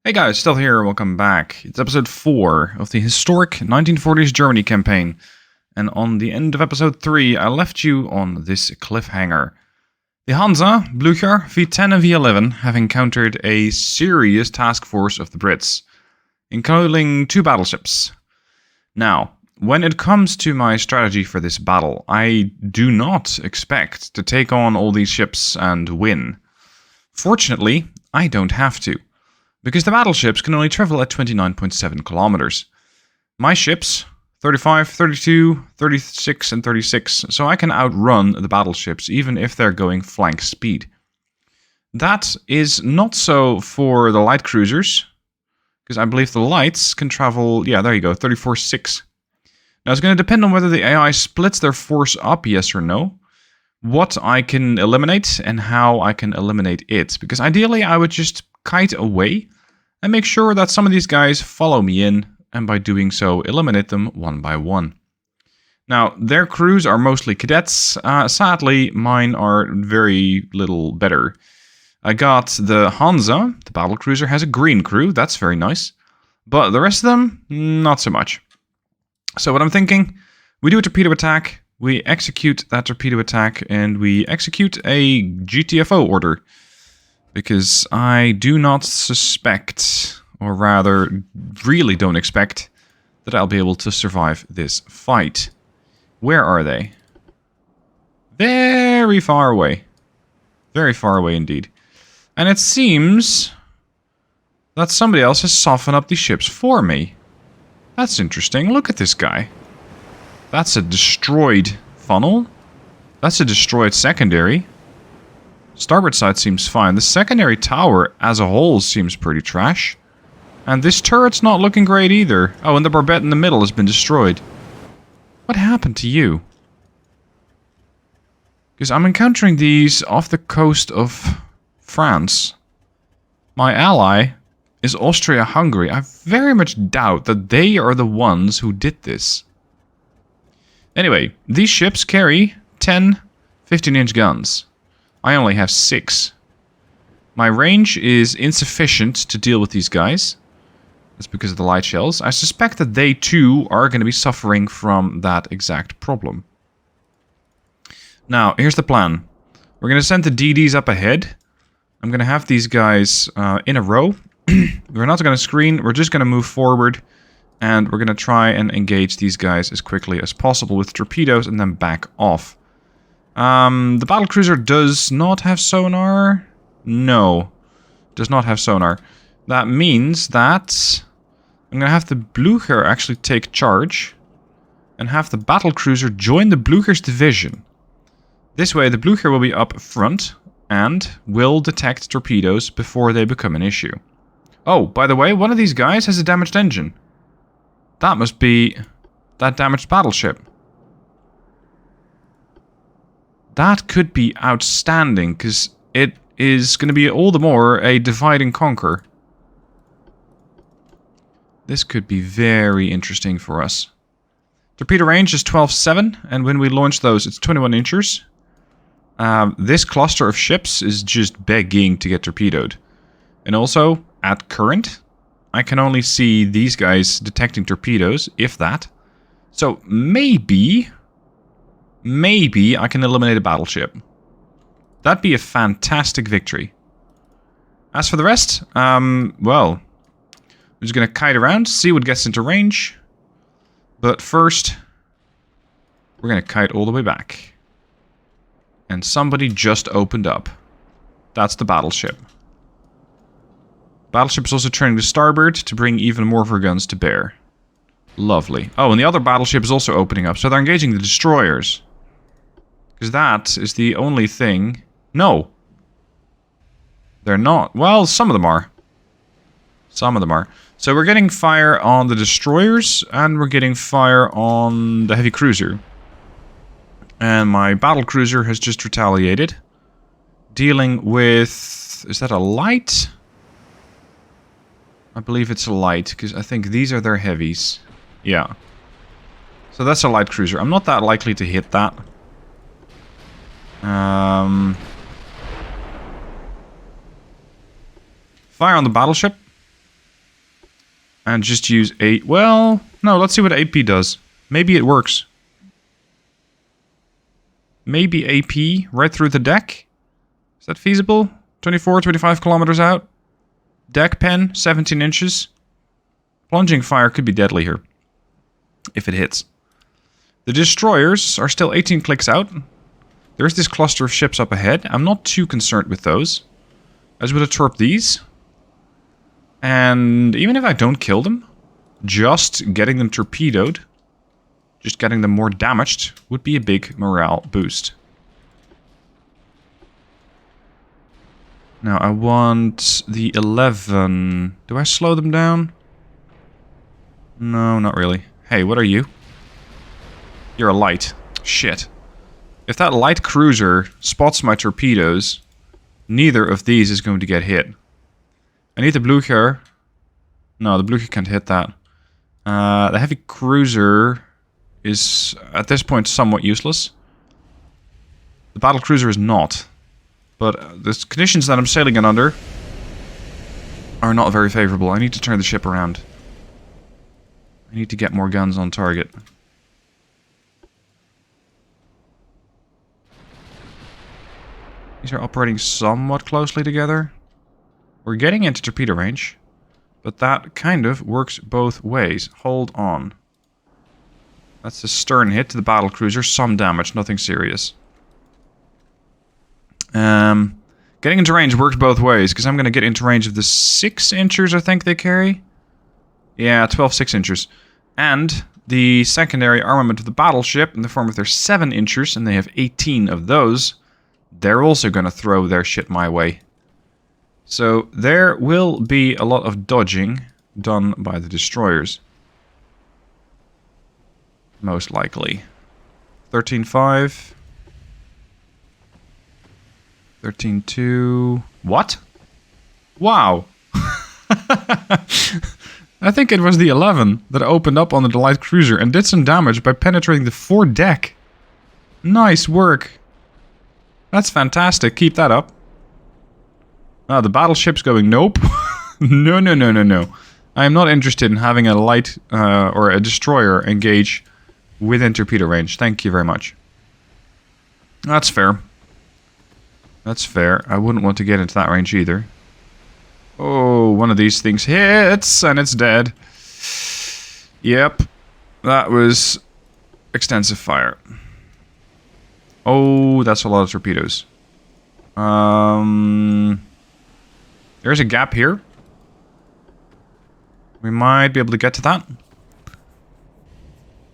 Hey guys, Stealth here, welcome back. It's episode 4 of the historic 1940s Germany campaign. And on the end of episode 3, I left you on this cliffhanger. The Hansa, Blücher, V10 and V11 have encountered a serious task force of the Brits, including 2 battleships. Now, when it comes to my strategy for this battle, I do not expect to take on all these ships and win. Fortunately, I don't have to, because the battleships can only travel at 29.7 kilometers. My ships, 35, 32, 36 and 36, so I can outrun the battleships even if they're going flank speed. That is not so for the light cruisers, because I believe the lights can travel, yeah, there you go, 34.6. Now it's going to depend on whether the AI splits their force up, yes or no, what I can eliminate and how I can eliminate it, because ideally I would just kite away and make sure that some of these guys follow me in, and by doing so eliminate them one by one. Now, their crews are mostly cadets. Sadly, mine are very little better. I got the Hansa, the battlecruiser, has a green crew, that's very nice. But the rest of them, not so much. So what I'm thinking, we do a torpedo attack, we execute that torpedo attack, and we execute a GTFO order. Because I do not suspect, or rather, really don't expect, that I'll be able to survive this fight. Where are they? Very far away. Very far away indeed. And it seems that somebody else has softened up these ships for me. That's interesting. Look at this guy. That's a destroyed funnel. That's a destroyed secondary. Starboard side seems fine. The secondary tower as a whole seems pretty trash. And this turret's not looking great either. Oh, and the barbette in the middle has been destroyed. What happened to you? Because I'm encountering these off the coast of France. My ally is Austria-Hungary. I very much doubt that they are the ones who did this. Anyway, these ships carry 10 15-inch guns. I only have 6. My range is insufficient to deal with these guys. That's because of the light shells. I suspect that they too are going to be suffering from that exact problem. Now, here's the plan. We're going to send the DDs up ahead. I'm going to have these guys in a row. We're not going to screen, we're just going to move forward. And we're going to try and engage these guys as quickly as possible with torpedoes and then back off. The battlecruiser does not have sonar. No, does not have sonar. That means that I'm going to have the Blücher actually take charge and have the battlecruiser join the Blücher's division. This way the Blücher will be up front and will detect torpedoes before they become an issue. Oh, by the way, one of these guys has a damaged engine. That must be that damaged battleship. That could be outstanding, because it is going to be all the more a divide and conquer. This could be very interesting for us. Torpedo range is 12.7, and when we launch those, it's 21 inches. This cluster of ships is just begging to get torpedoed. And also, at current, I can only see these guys detecting torpedoes, if that. So maybe I can eliminate a battleship. That'd be a fantastic victory. As for the rest, well, we're just going to kite around, see what gets into range. But first, we're going to kite all the way back. And somebody just opened up. That's the battleship. Battleship is also turning to starboard to bring even more of her guns to bear. Lovely. Oh, and the other battleship is also opening up, so they're engaging the destroyers. Because that is the only thing... No. They're not. Well, some of them are. Some of them are. So we're getting fire on the destroyers, and we're getting fire on the heavy cruiser. And my battlecruiser has just retaliated. Dealing with... Is that a light? I believe it's a light, because I think these are their heavies. Yeah. So that's a light cruiser. I'm not that likely to hit that. Fire on the battleship. And just use a... Well, no, let's see what AP does. Maybe it works. Maybe AP right through the deck? Is that feasible? 24, 25 kilometers out? Deck pen, 17 inches. Plunging fire could be deadly here. If it hits. The destroyers are still 18 clicks out. There's this cluster of ships up ahead. I'm not too concerned with those. I just would have torped these. And even if I don't kill them, just getting them torpedoed, just getting them more damaged, would be a big morale boost. Now I want the 11. Do I slow them down? No, not really. Hey, what are you? You're a light. Shit. If that light cruiser spots my torpedoes, neither of these is going to get hit. I need the blue here. No, the blue here can't hit that. The heavy cruiser is, at this point, somewhat useless. The battlecruiser is not. But the conditions that I'm sailing it under are not very favorable. I need to turn the ship around. I need to get more guns on target. These are operating somewhat closely together. We're getting into torpedo range, but that kind of works both ways. Hold on. That's a stern hit to the battlecruiser. Some damage, nothing serious. Getting into range works both ways, because I'm going to get into range of the 6-inchers I think they carry. Yeah, 12 6-inchers. And the secondary armament of the battleship in the form of their 7-inchers, and they have 18 of those, they're also going to throw their shit my way. So there will be a lot of dodging done by the destroyers. Most likely. 13.5. 13.2. What? Wow. I think it was the 11 that opened up on the light cruiser and did some damage by penetrating the foredeck. Nice work. That's fantastic. Keep that up. The battleship's going, nope. No, no, no, no, no. I am not interested in having a light or a destroyer engage within torpedo range. Thank you very much. That's fair. That's fair. I wouldn't want to get into that range either. Oh, one of these things hits and it's dead. Yep. That was extensive fire. Oh, that's a lot of torpedoes. There's a gap here. We might be able to get to that.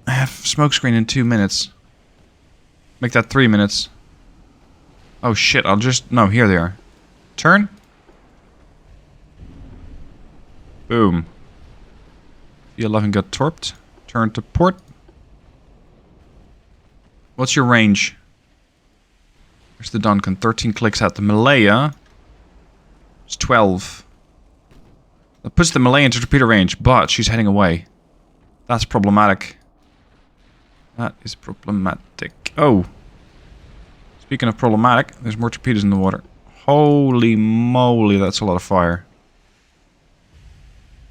I have smokescreen in 2 minutes. Make that 3 minutes. Oh shit, I'll just... No, here they are. Turn. Boom. V11 got torped. Turn to port. What's your range? There's the Duncan. 13 clicks out. The Malaya is 12. That puts the Malaya into torpedo range, but she's heading away. That's problematic. That is problematic. Oh. Speaking of problematic, there's more torpedoes in the water. Holy moly, that's a lot of fire.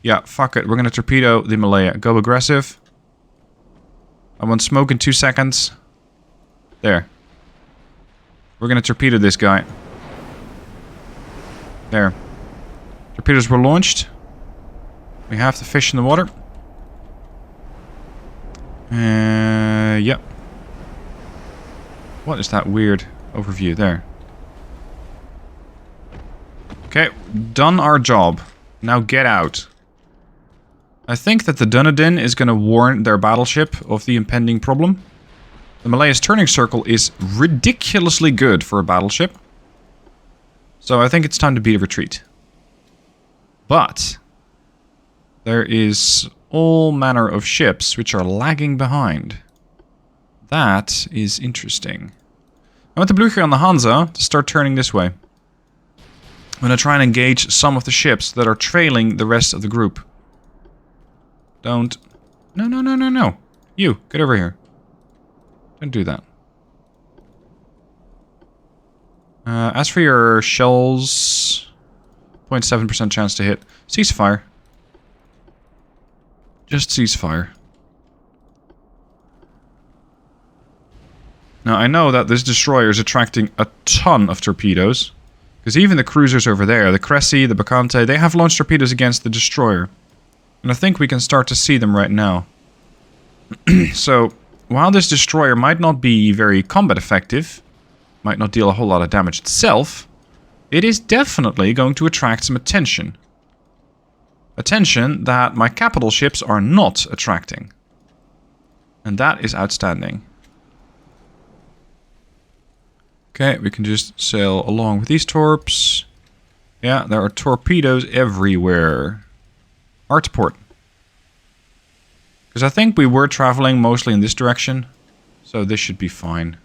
Yeah, fuck it. We're going to torpedo the Malaya. Go aggressive. I want smoke in 2 seconds. There. We're going to torpedo this guy. There. Torpedoes were launched. We have the fish in the water. Yep. What is that weird overview there? Okay, done our job. Now get out. I think that the Dunedin is going to warn their battleship of the impending problem. The Malaya's turning circle is ridiculously good for a battleship. So I think it's time to beat a retreat. But there is all manner of ships which are lagging behind. That is interesting. I want the blue here on the Hansa to start turning this way. I'm going to try and engage some of the ships that are trailing the rest of the group. Don't... No, no, no, no, no. You, get over here. Don't do that. As for your shells... 0.7% chance to hit. Ceasefire. Just ceasefire. Now, I know that this destroyer is attracting a ton of torpedoes. Because even the cruisers over there, the Cressy, the Bacante, they have launched torpedoes against the destroyer. And I think we can start to see them right now. So, while this destroyer might not be very combat effective, might not deal a whole lot of damage itself, it is definitely going to attract some attention. Attention that my capital ships are not attracting. And that is outstanding. Okay, we can just sail along with these torps. Yeah, there are torpedoes everywhere. Hard to port. Because I think we were traveling mostly in this direction. So this should be fine.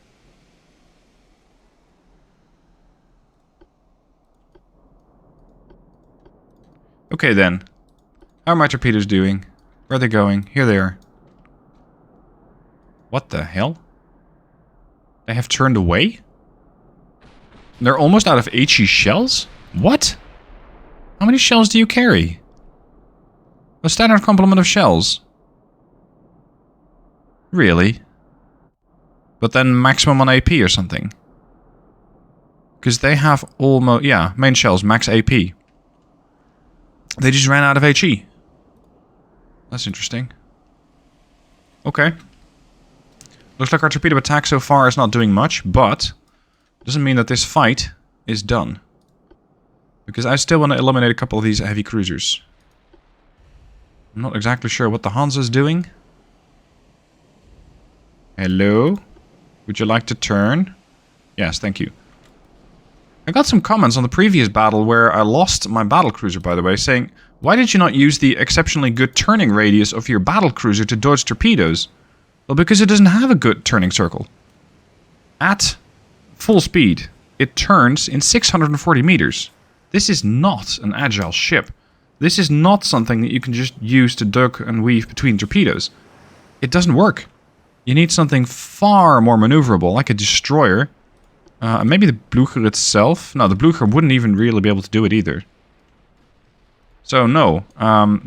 Okay then. How are my torpedoes doing? Where are they going? Here they are. What the hell? They have turned away? They're almost out of HE shells? What? How many shells do you carry? A standard complement of shells. Really? But then maximum on AP or something. Because they have almost... Yeah, main shells, max AP. They just ran out of HE. That's interesting. Okay. Looks like our torpedo attack so far is not doing much, but... doesn't mean that this fight is done. Because I still want to eliminate a couple of these heavy cruisers. I'm not exactly sure what the Hansa is doing. Hello? Would you like to turn? Yes, thank you. I got some comments on the previous battle where I lost my battlecruiser, by the way, saying, why did you not use the exceptionally good turning radius of your battlecruiser to dodge torpedoes? Well, because it doesn't have a good turning circle. At full speed, it turns in 640 meters. This is not an agile ship. This is not something that you can just use to duck and weave between torpedoes. It doesn't work. You need something far more maneuverable, like a destroyer. Maybe the Blücher itself. No, the Blücher wouldn't even really be able to do it either. So no,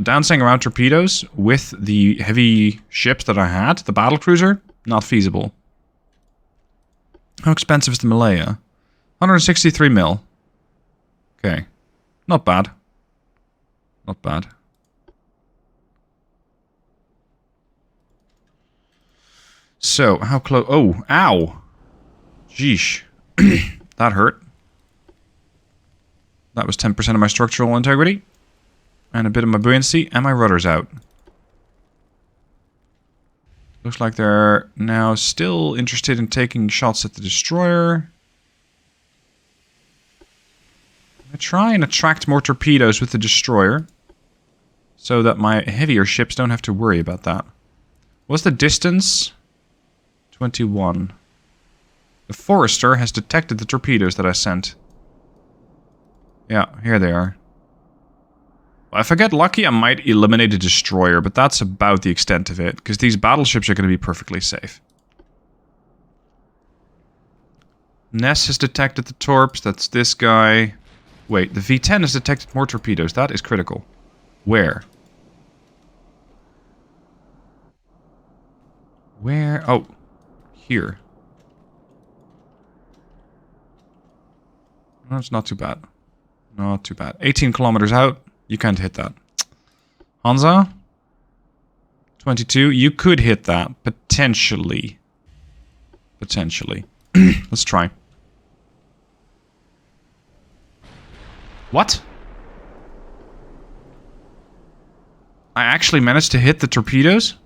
dancing around torpedoes with the heavy ships that I had, the battlecruiser, not feasible. How expensive is the Malaya? 163 mil. Okay. Not bad. Not bad. So, how close... Oh, ow! Jeesh. That hurt. That was 10% of my structural integrity. And a bit of my buoyancy. And my rudder's out. Looks like they're now still interested in taking shots at the destroyer. I try and attract more torpedoes with the destroyer. So that my heavier ships don't have to worry about that. What's the distance? 21. The Forester has detected the torpedoes that I sent. Yeah, here they are. If I get lucky, I might eliminate a destroyer, but that's about the extent of it, because these battleships are going to be perfectly safe. Ness has detected the torps, that's this guy. Wait, the V10 has detected more torpedoes, that is critical. Where? Where? Oh, here. No, it's not too bad. Not too bad. 18 kilometers out. You can't hit that. Hansa? 22. You could hit that. Potentially. Potentially. Let's try. What? I actually managed to hit the torpedoes?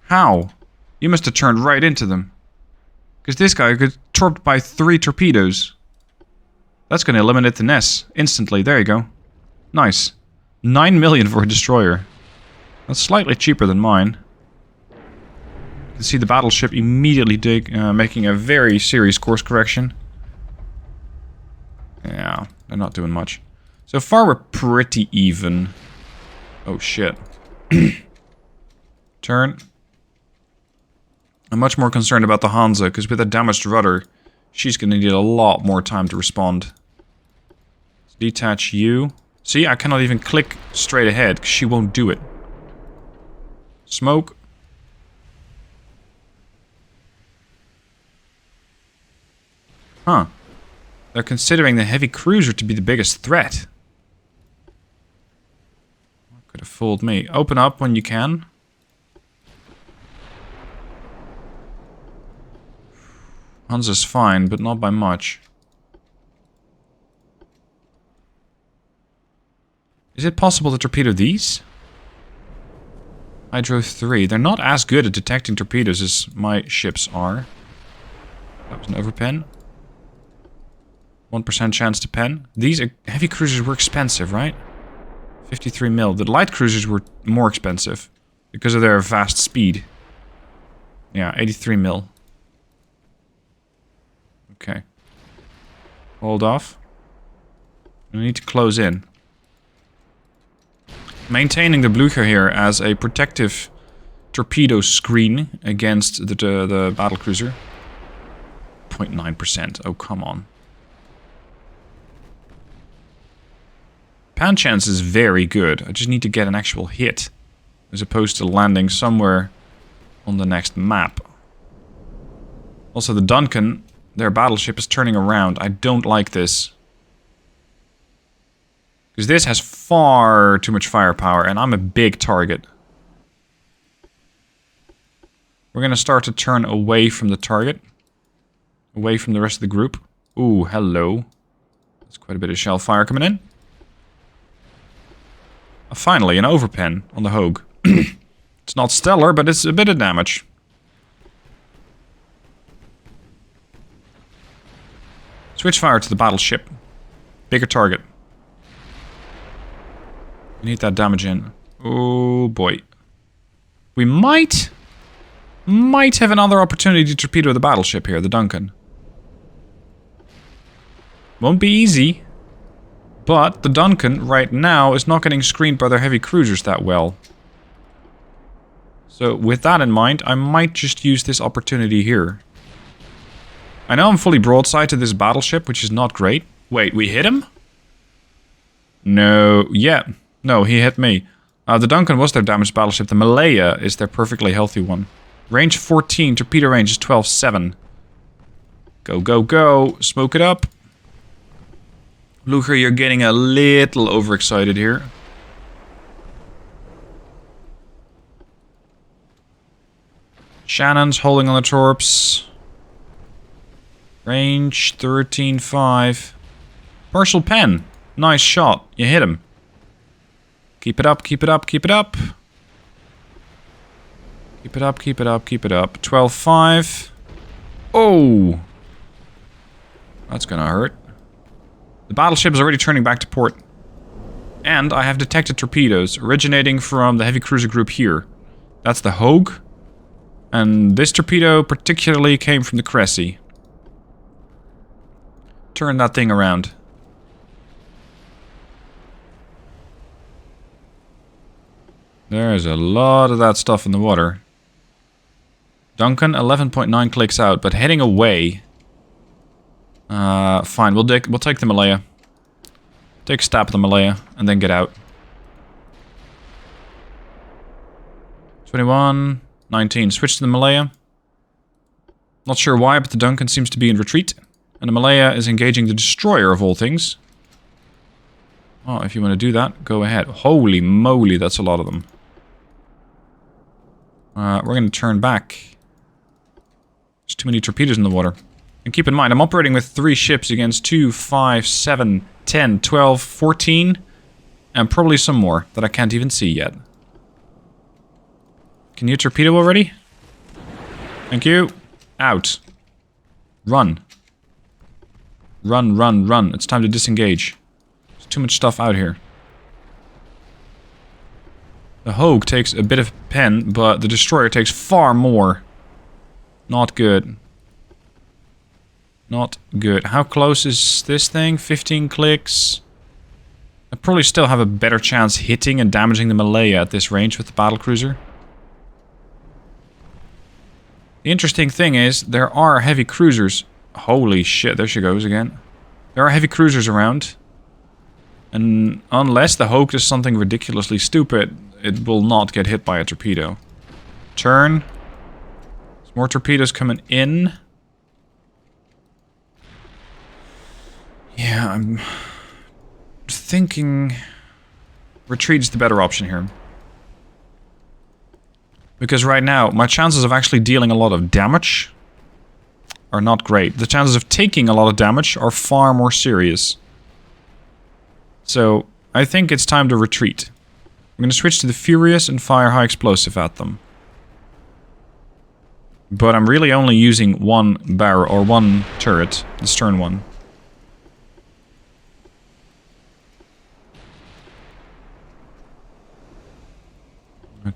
How? You must have turned right into them. Because this guy got torped by 3 torpedoes. That's going to eliminate the Ness instantly. There you go. Nice. 9 million for a destroyer. That's slightly cheaper than mine. You can see the battleship immediately making a very serious course correction. Yeah, they're not doing much. So far we're pretty even. Oh shit. Turn. I'm much more concerned about the Hansa, because with a damaged rudder, she's going to need a lot more time to respond. Let's detach you. See, I cannot even click straight ahead, because she won't do it. Smoke. Huh. They're considering the heavy cruiser to be the biggest threat. Could have fooled me. Open up when you can. Hansa's fine, but not by much. Is it possible to torpedo these? Hydro 3. They're not as good at detecting torpedoes as my ships are. That was an overpen. 1% chance to pen. These heavy cruisers were expensive, right? 53 mil. The light cruisers were more expensive because of their fast speed. Yeah, 83 mil. Okay. Hold off. We need to close in. Maintaining the Blücher here as a protective torpedo screen against the battlecruiser. 0.9%. Oh, come on. Pan chance is very good. I just need to get an actual hit, as opposed to landing somewhere on the next map. Also, the Duncan, their battleship, is turning around. I don't like this. Because this has far too much firepower, and I'm a big target. We're going to start to turn away from the target. Away from the rest of the group. Ooh, hello. There's quite a bit of shell fire coming in. Finally, an overpen on the Hogue. It's not stellar, but it's a bit of damage. Switch fire to the battleship. Bigger target. We need that damage in. Oh boy. We might have another opportunity to torpedo the battleship here, the Duncan. Won't be easy. But the Duncan, right now, is not getting screened by their heavy cruisers that well. So, with that in mind, I might just use this opportunity here. I know I'm fully broadside to this battleship, which is not great. Wait, we hit him? No, yeah. No, he hit me. The Duncan was their damaged battleship. The Malaya is their perfectly healthy one. Range 14, torpedo range is 12.7. Go, go, go. Smoke it up. Blücher, you're getting a little overexcited here. Shannon's holding on the torps. Range 13.5. Partial pen. Nice shot. You hit him. Keep it up, keep it up, keep it up. Keep it up, keep it up, keep it up. 12.5. Oh! That's gonna hurt. The battleship is already turning back to port. And I have detected torpedoes originating from the heavy cruiser group here. That's the Hogue. And this torpedo particularly came from the Cressy. Turn that thing around. There's a lot of that stuff in the water. Duncan, 11.9 clicks out, but heading away. Fine, we'll take the Malaya. Take a stab at the Malaya, and then get out. 21, 19, switch to the Malaya. Not sure why, but the Duncan seems to be in retreat. And the Malaya is engaging the destroyer of all things. Oh, if you want to do that, go ahead. Holy moly, that's a lot of them. We're going to turn back. There's too many torpedoes in the water. And keep in mind, I'm operating with 3 ships against 2, 5, 7, 10, 12, 14, and probably some more that I can't even see yet. Can you torpedo already? Thank you. Out. Run. Run, run, run. It's time to disengage. There's too much stuff out here. The Hogue takes a bit of pen, but the destroyer takes far more. Not good. Not good. How close is this thing? 15 clicks. I probably still have a better chance hitting and damaging the Malaya at this range with the battlecruiser. The interesting thing is, there are heavy cruisers. Holy shit, there she goes again. There are heavy cruisers around. And unless the Hogue does something ridiculously stupid, it will not get hit by a torpedo. Turn. There's more torpedoes coming in. Yeah, I'm thinking retreat is the better option here. Because right now, my chances of actually dealing a lot of damage are not great. The chances of taking a lot of damage are far more serious. So, I think it's time to retreat. I'm going to switch to the Furious and fire high explosive at them. But I'm really only using one barrel, or one turret, the stern one.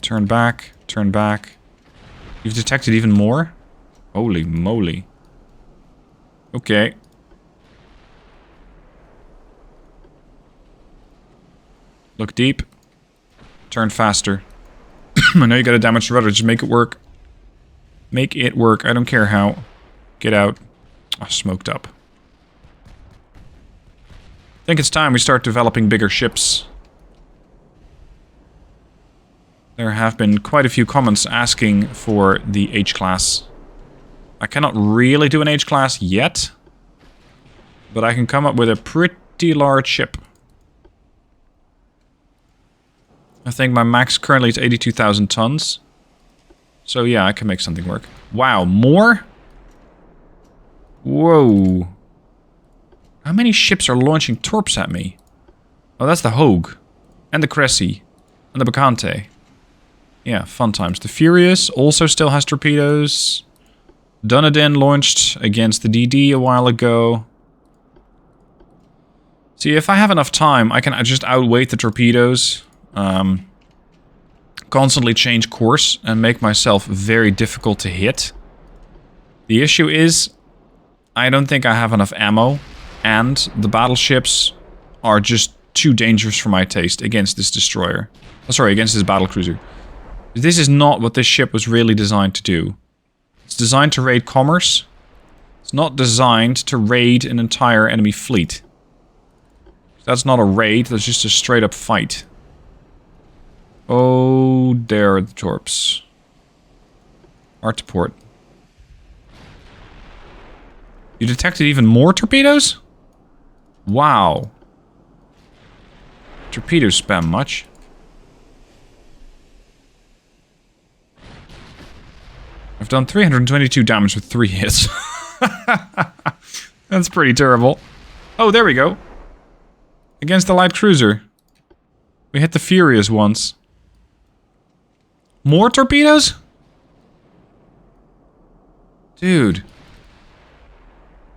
Turn back, turn back. You've detected even more? Holy moly. Okay. Look deep. Turn faster. I know you gotta damage the rudder, just make it work. Make it work, I don't care how. Get out. Oh, smoked up. I think it's time we start developing bigger ships. There have been quite a few comments asking for the H-class. I cannot really do an H-class yet, but I can come up with a pretty large ship. I think my max currently is 82,000 tons. So yeah, I can make something work. Wow, more? Whoa. How many ships are launching torps at me? Oh, that's the Hogue. And the Cressy. And the Bacante. Yeah, fun times. The Furious also still has torpedoes. Dunedin launched against the DD a while ago. See, if I have enough time, I can just outweight the torpedoes. Constantly change course and make myself very difficult to hit. The issue is, I don't think I have enough ammo. And the battleships are just too dangerous for my taste against this destroyer. Oh, sorry, against this battlecruiser. This is not what this ship was really designed to do. It's designed to raid commerce. It's not designed to raid an entire enemy fleet. That's not a raid, that's just a straight up fight. Oh, there are the torps. Art to port. You detected even more torpedoes? Wow. Torpedoes spam much. I've done 322 damage with 3 hits. That's pretty terrible. Oh, there we go. Against the light cruiser. We hit the Furious once. More torpedoes? Dude.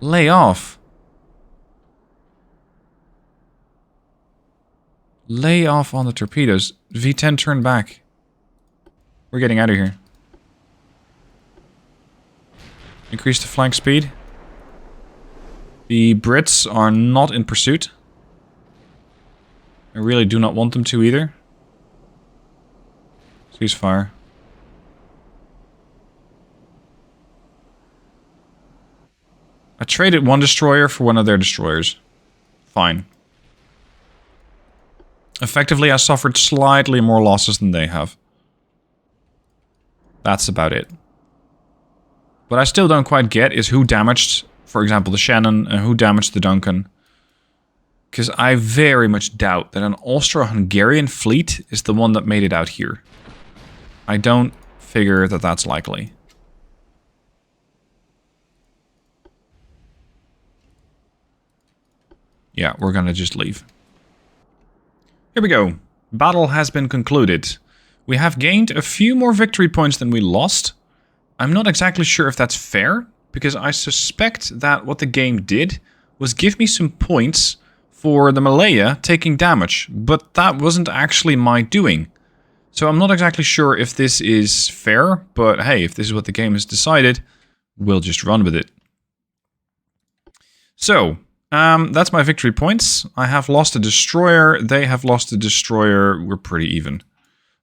Lay off. Lay off on the torpedoes. V10 turn back. We're getting out of here. Increase the flank speed. The Brits are not in pursuit. I really do not want them to either. Ceasefire. I traded one destroyer for one of their destroyers. Fine. Effectively, I suffered slightly more losses than they have. That's about it. What I still don't quite get is who damaged, for example, the Shannon, and who damaged the Duncan. Because I very much doubt that an Austro-Hungarian fleet is the one that made it out here. I don't figure that that's likely. Yeah, we're gonna just leave. Here we go. Battle has been concluded. We have gained a few more victory points than we lost. I'm not exactly sure if that's fair, because I suspect that what the game did was give me some points for the Malaya taking damage, but that wasn't actually my doing. So I'm not exactly sure if this is fair, but hey, if this is what the game has decided, we'll just run with it. So, that's my victory points. I have lost a destroyer, they have lost a destroyer, we're pretty even.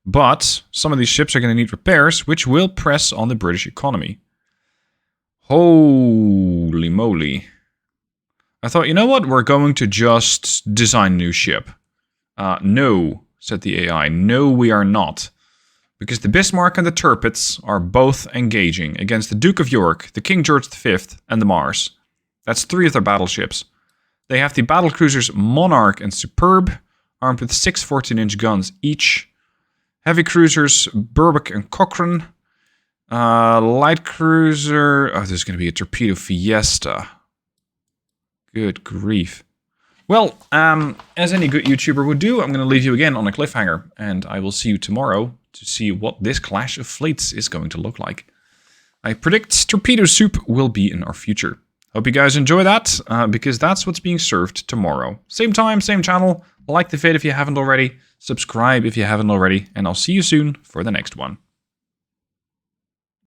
But some of these ships are going to need repairs, which will press on the British economy. Holy moly. I thought, you know what? We're going to just design a new ship. No, said the AI. No, we are not. because the Bismarck and the Tirpitz are both engaging against the Duke of York, the King George V, and the Mars. That's 3 of their battleships. They have the battlecruisers Monarch and Superb, armed with 6 14-inch guns each. Heavy cruisers Berwick and Cochrane. Light cruiser... Oh, there's going to be a torpedo Fiesta. Good grief. Well, as any good YouTuber would do, I'm going to leave you again on a cliffhanger. And I will see you tomorrow to see what this clash of fleets is going to look like. I predict torpedo soup will be in our future. Hope you guys enjoy that, because that's what's being served tomorrow. Same time, same channel. Like the vid if you haven't already. Subscribe if you haven't already. And I'll see you soon for the next one.